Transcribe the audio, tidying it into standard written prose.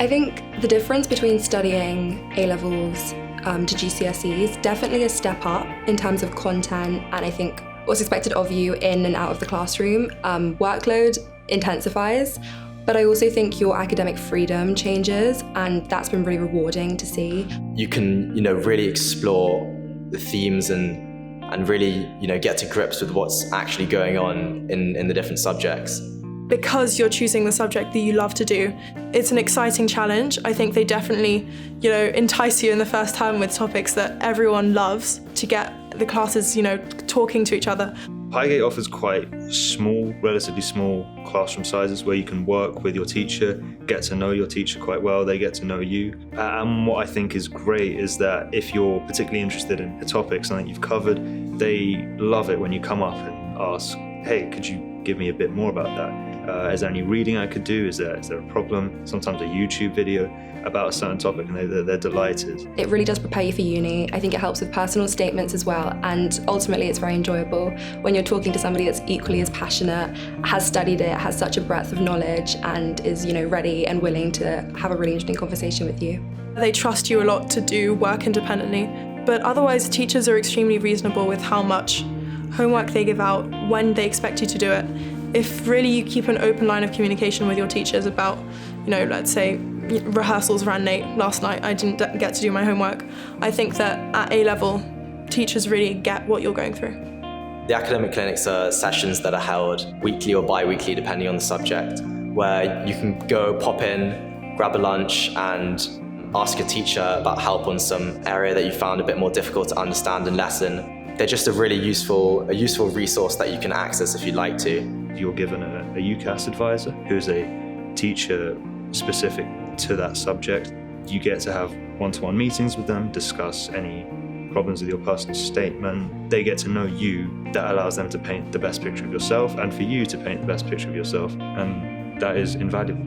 I think the difference between studying A-levels to GCSEs, definitely a step up in terms of content, and I think what's expected of you in and out of the classroom. Workload intensifies, but I also think your academic freedom changes, and that's been really rewarding to see. You can, really explore the themes and really, get to grips with what's actually going on in the different subjects. Because you're choosing the subject that you love to do, it's an exciting challenge. I think they definitely, entice you in the first term with topics that everyone loves to get the classes, talking to each other. Highgate offers quite small, relatively small classroom sizes where you can work with your teacher, get to know your teacher quite well, they get to know you. And what I think is great is that if you're particularly interested in a topic, something you've covered, they love it when you come up and ask, hey, could you give me a bit more about that? Is there any reading I could do? Is there a problem? Sometimes a YouTube video about a certain topic, and they're delighted. It really does prepare you for uni. I think it helps with personal statements as well, and ultimately it's very enjoyable when you're talking to somebody that's equally as passionate, has studied it, has such a breadth of knowledge, and is ready and willing to have a really interesting conversation with you. They trust you a lot to do work independently, but otherwise teachers are extremely reasonable with how much homework they give out, when they expect you to do it. If really you keep an open line of communication with your teachers about, let's say rehearsals ran late last night, I didn't get to do my homework, I think that at A-level, teachers really get what you're going through. The academic clinics are sessions that are held weekly or bi-weekly depending on the subject, where you can go pop in, grab a lunch and ask a teacher about help on some area that you found a bit more difficult to understand and lesson. They're just a really useful resource that you can access if you'd like to. You're given a UCAS advisor who's a teacher specific to that subject. You get to have one-to-one meetings with them, discuss any problems with your personal statement. They get to know you. That allows them to paint the best picture of yourself and for you to paint the best picture of yourself, and that is invaluable.